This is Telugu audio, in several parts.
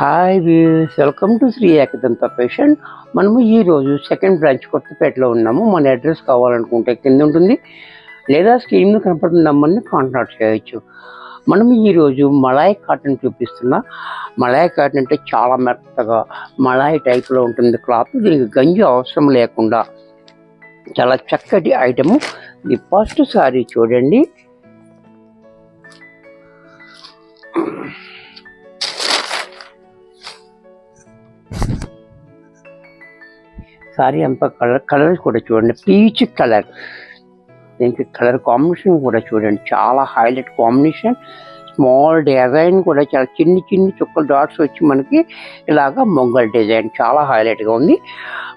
Hi views, welcome to Shri Ekadanta fashion. మనము ఈరోజు సెకండ్ బ్రాంచ్ కొత్తపేటలో ఉన్నాము. మన అడ్రస్ కావాలనుకుంటే కింద ఉంటుంది, లేదా స్క్రీన్ మీద కనపడుతున్న నెంబర్ని కాంటాక్ట్ చేయవచ్చు. మనం ఈరోజు మలాయ్ కాటన్ చూపిస్తున్నా. మలాయ్ కాటన్ అంటే చాలా మెత్తగా మలాయ్ టైప్లో ఉంటుంది క్లాత్. దీనికి గంజి అవసరం లేకుండా చాలా చక్కటి ఐటము. ఇది ఫస్ట్ సారీ చూడండి. సారీ అంతా కలర్ కూడా చూడండి, పీచ్ కలర్. దీనికి కలర్ కాంబినేషన్ కూడా చూడండి, చాలా హైలైట్ కాంబినేషన్. స్మాల్ డిజైన్ కూడా చాలా చిన్ని చుక్కల డాట్స్ వచ్చి మనకి ఇలాగా మొగ్గల్ డిజైన్ చాలా హైలైట్గా ఉంది.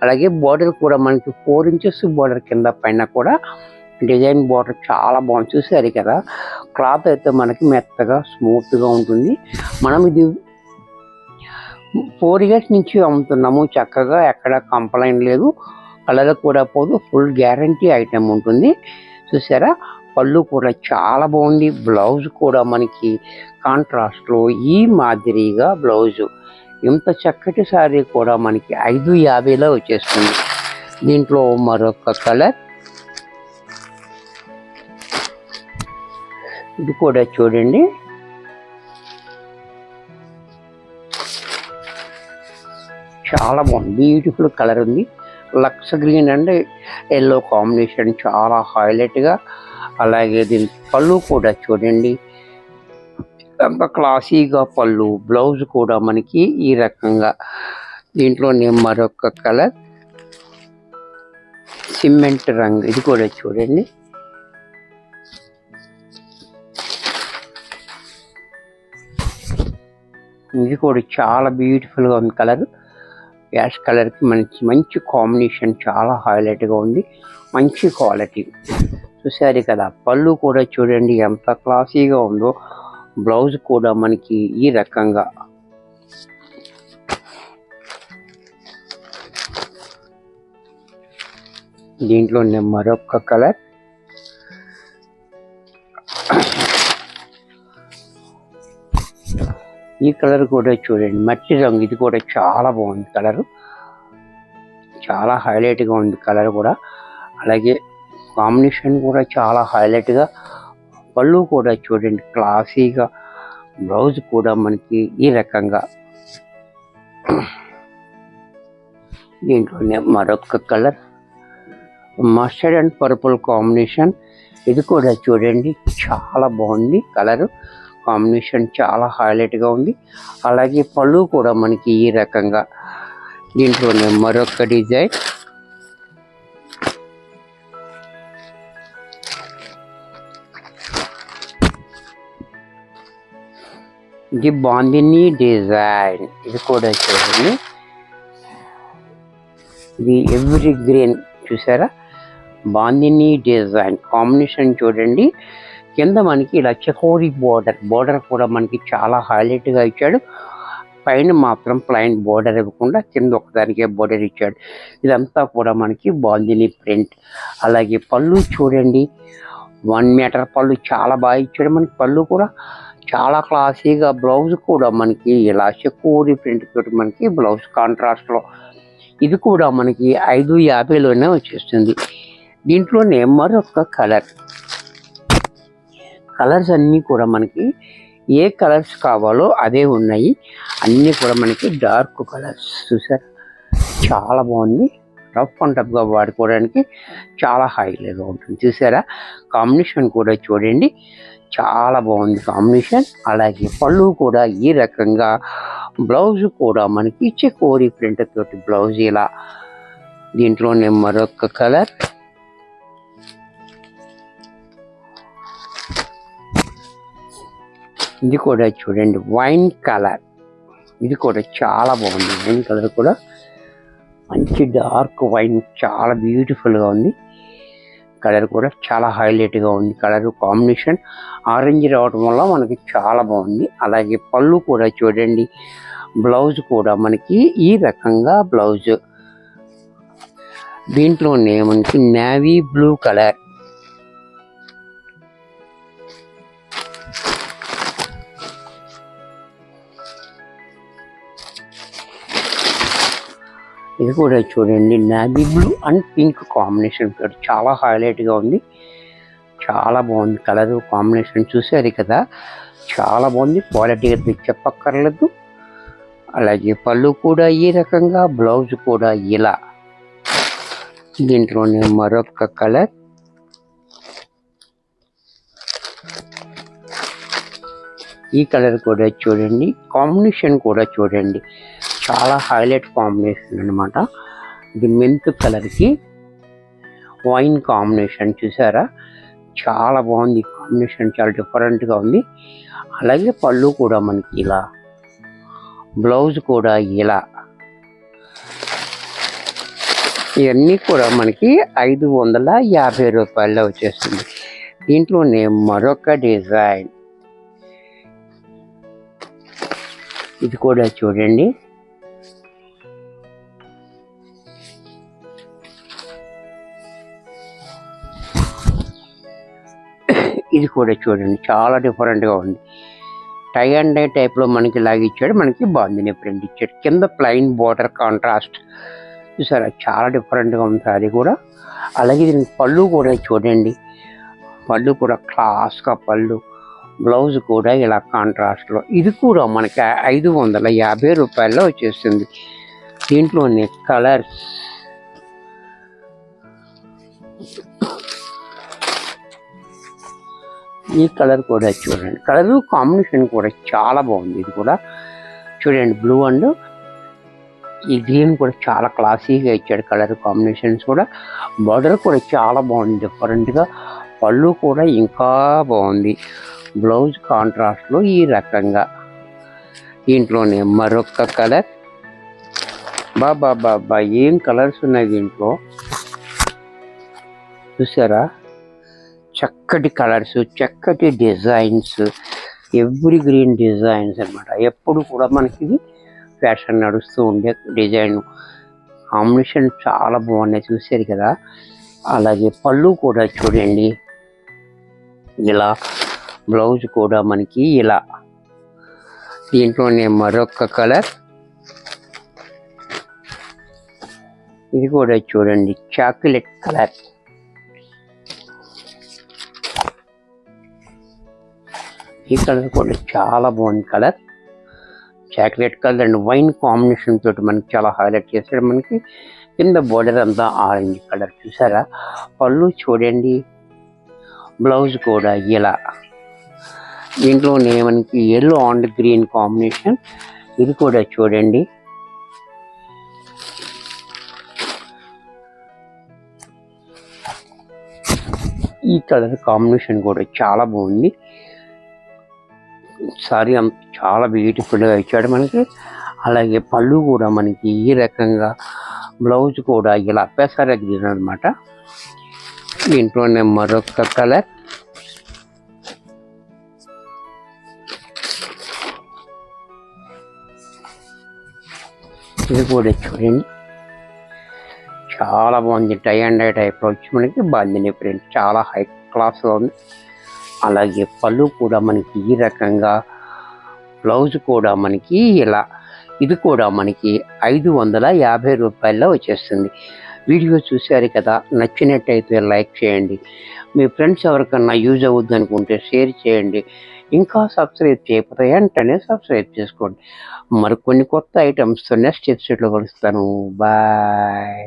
అలాగే బార్డర్ కూడా మనకి 4 ఇంచెస్ బార్డర్ కింద పైన కూడా డిజైన్ బార్డర్ చాలా బాగుంది. చూసారు కదా, క్లాత్ అయితే మనకి మెత్తగా స్మూత్గా ఉంటుంది. మనం ఇది 4 ఇయర్స్ నుంచి అమ్ముతున్నాము. చక్కగా ఎక్కడ కంప్లైంట్ లేదు, కలర్ కూడా పోదు, ఫుల్ గ్యారంటీ ఐటెం ఉంటుంది. చూసారా, పళ్ళు కూడా చాలా బాగుంది. బ్లౌజ్ కూడా మనకి కాంట్రాస్ట్లో ఈ మాదిరిగా బ్లౌజు. ఇంత చక్కటి సారీ కూడా మనకి 550లో వచ్చేస్తుంది. దీంట్లో మరొక కలర్, ఇది కూడా చూడండి. చాలా బాగుంది, బ్యూటిఫుల్ కలర్ ఉంది. Looks green and yellow combination చాలా హైలైట్గా. అలాగే దీని పళ్ళు కూడా చూడండి, అంత క్లాసీగా పళ్ళు. బ్లౌజ్ కూడా మనకి ఈ రకంగా. దీంట్లోనే మరొక కలర్ సిమెంట్ రంగు, ఇది కూడా చూడండి. ఇది కూడా చాలా బ్యూటిఫుల్గా ఉంది కలర్. యాష్ కలర్కి మంచి కాంబినేషన్, చాలా హైలైట్గా ఉంది, మంచి క్వాలిటీ. చూసారు కదా, పళ్ళు కూడా చూడండి ఎంత క్లాసీగా ఉందో. బ్లౌజ్ కూడా మనకి ఈ రకంగా. దీంట్లోనే మరొక కలర్, ఈ కలర్ కూడా చూడండి, మట్టి రంగు. ఇది కూడా చాలా బాగుంది కలరు, చాలా హైలైట్గా ఉంది కలర్ కూడా. అలాగే కాంబినేషన్ కూడా చాలా హైలైట్గా. పళ్ళు కూడా చూడండి క్లాసీగా. బ్లౌజ్ కూడా మనకి ఈ రకంగా. దీంట్లోనే మరొక colour mustard and purple combination. ఇది కూడా చూడండి చాలా బాగుంది కలరు కాంబినేషన్, చాలా హైలైట్గా ఉంది. అలాగే పళ్ళు కూడా మనకి ఈ రకంగా. దీంట్లోనే మరొక డిజైన్, ఇది బాందిని డిజైన్. ఇది కూడా చూడండి, ఇది ఎవరీ గ్రీన్. చూసారా, బాందిని డిజైన్ కాంబినేషన్ చూడండి. కింద మనకి ఇలా చకోరీ బోర్డర్ కూడా మనకి చాలా హైలైట్గా ఇచ్చాడు. పైన మాత్రం ప్లైన్ బోర్డర్ ఇవ్వకుండా కింద ఒకదానికే బోర్డర్ ఇచ్చాడు. ఇదంతా కూడా మనకి బాందిని ప్రింట్. అలాగే పళ్ళు చూడండి, 1 మీటర్ పళ్ళు చాలా బాగా ఇచ్చాడు మనకి. పళ్ళు కూడా చాలా క్లాసీగా. బ్లౌజ్ కూడా మనకి ఇలా చకోరీ ప్రింట్ తోటి మనకి బ్లౌజ్ కాంట్రాస్ట్లో. ఇది కూడా మనకి 550లోనే వచ్చేస్తుంది. దీంట్లోనే మరొక కలర్స్ అన్నీ కూడా మనకి ఏ కలర్స్ కావాలో అదే ఉన్నాయి. అన్నీ కూడా మనకి డార్క్ కలర్స్. చూసారు, చాలా బాగుంది. రఫ్ అండ్ టఫ్గా వాడుకోవడానికి చాలా హైలైట్గా ఉంటుంది. చూసారా, కాంబినేషన్ కూడా చూడండి చాలా బాగుంది కాంబినేషన్. అలాగే పళ్ళు కూడా ఈ రకంగా. బ్లౌజ్ కూడా మనకి చకోరీ ప్రింట్ తోటి బ్లౌజ్ ఇలా. దీంట్లోనే మరొక కలర్, ఇది కూడా చూడండి వైన్ కలర్. ఇది కూడా చాలా బాగుంది. వైన్ కలర్ కూడా మంచి డార్క్ వైన్, చాలా బ్యూటిఫుల్గా ఉంది. కలర్ కూడా చాలా హైలైట్గా ఉంది. కలర్ కాంబినేషన్ ఆరెంజ్ రావడం వల్ల మనకి చాలా బాగుంది. అలాగే పళ్ళు కూడా చూడండి. బ్లౌజ్ కూడా మనకి ఈ రకంగా బ్లౌజ్. దీంట్లోనే మనకి నేవీ బ్లూ కలర్, ఇది కూడా చూడండి, navy blue and pink combination చాలా హైలైట్గా ఉంది. చాలా బాగుంది కలర్ కాంబినేషన్, చూసారు కదా, చాలా బాగుంది. క్వాలిటీ అయితే చెప్పక్కర్లేదు. అలాగే పళ్ళు కూడా ఈ రకంగా, బ్లౌజ్ కూడా ఇలా. దీంట్లోనే మరొక కలర్, ఈ కలర్ కూడా చూడండి, కాంబినేషన్ కూడా చూడండి, చాలా హైలైట్ కాంబినేషన్ అనమాట. ఇది మెంత్ కలర్కి వైన్ కాంబినేషన్, చూసారా, చాలా బాగుంది కాంబినేషన్, చాలా డిఫరెంట్గా ఉంది. అలాగే పళ్ళు కూడా మనకి ఇలా, బ్లౌజ్ కూడా ఇలా. ఇవన్నీ కూడా మనకి 550 రూపాయల్లో వచ్చేస్తుంది. దీంట్లోనే మరొక డిజైన్, ఇది కూడా చూడండి, ఇది కూడా చూడండి, చాలా డిఫరెంట్గా ఉంది. టై అండ్ డై టైప్లో మనకి లాగిచ్చాడు, మనకి బాగుంది ప్రింట్ ఇచ్చాడు. కింద ప్లెయిన్ బోర్డర్ కాంట్రాస్ట్, చూసారా, చాలా డిఫరెంట్గా ఉంది అది కూడా. అలాగే దీనికి పళ్ళు కూడా చూడండి, పళ్ళు కూడా క్లాస్గా పళ్ళు, బ్లౌజ్ కూడా ఇలా కాంట్రాస్ట్లో. ఇది కూడా మనకి 550 రూపాయల్లో వచ్చేస్తుంది. దీంట్లోనే కలర్స్, ఈ కలర్ కూడా చూడండి, కలర్ కాంబినేషన్ కూడా చాలా బాగుంది. ఇది కూడా చూడండి, బ్లూ అండ్ ఈ గ్రీన్ కూడా చాలా క్లాసీగా ఇచ్చాడు. కలర్ కాంబినేషన్స్ కూడా, బార్డర్ కూడా చాలా బాగుంది డిఫరెంట్గా, పళ్ళు కూడా ఇంకా బాగుంది, బ్లౌజ్ కాంట్రాస్ట్లో ఈ రకంగా. దీంట్లోనే మరొక కలర్, బాబా ఏం కలర్స్ ఉన్నాయి దీంట్లో, చూసారా, చక్కటి కలర్స్, చక్కటి డిజైన్స్, ఎవ్రీ గ్రీన్ డిజైన్స్ అన్నమాట. ఎప్పుడు కూడా మనకి ఫ్యాషన్ నడుస్తూ ఉండే డిజైన్ కాంబినేషన్ చాలా బాగున్నాయి, చూసారు కదా. అలాగే పళ్ళు కూడా చూడండి ఇలా, బ్లౌజ్ కూడా మనకి ఇలా. దీంట్లోనే మరొక కలర్, ఇది కూడా చూడండి, చాక్లెట్ కలర్. ఈ కలర్ కూడా చాలా బాగుంది colour, chocolate colour and wine combination తోటి మనకి చాలా హైలైట్ చేశాడు. మనకి కింద బోర్డర్ అంతా ఆరెంజ్ కలర్, చూసారా, పళ్ళు చూడండి, బ్లౌజ్ కూడా ఇలా. దీంట్లోనే మనకి ఎల్లో అండ్ గ్రీన్ కాంబినేషన్, ఇది కూడా చూడండి, ఈ కలర్ కాంబినేషన్ కూడా చాలా బాగుంది. సారీ అంత చాలా బ్యూటిఫుల్గా ఇచ్చాడు మనకి. అలాగే పళ్ళు కూడా మనకి ఈ రకంగా, బ్లౌజ్ కూడా ఇలా పెసర గ్రీన్ అనమాట. దీంట్లోనే మరొక కలర్, ఇది కూడా చూడండి, చాలా బాగుంది. టై అండ్ డై టైప్లో వచ్చి మనకి బాగుంది ప్రింట్, చాలా హై క్లాస్గా ఉంది. అలాగే పళ్ళు కూడా మనకి ఈ రకంగా, బ్లౌజ్ కూడా మనకి ఇలా. ఇది కూడా మనకి 550 రూపాయల్లో వచ్చేస్తుంది. వీడియో చూశారు కదా, నచ్చినట్టయితే లైక్ చేయండి, మీ ఫ్రెండ్స్ ఎవరికన్నా యూజ్ అవుద్ది అనుకుంటే షేర్ చేయండి. ఇంకా సబ్స్క్రైబ్ చేయకపోతే వెంటనే సబ్స్క్రైబ్ చేసుకోండి. మరికొన్ని కొత్త ఐటమ్స్తో నెక్స్ట్ ఎపిసోడ్లో కలుస్తాను. బాయ్.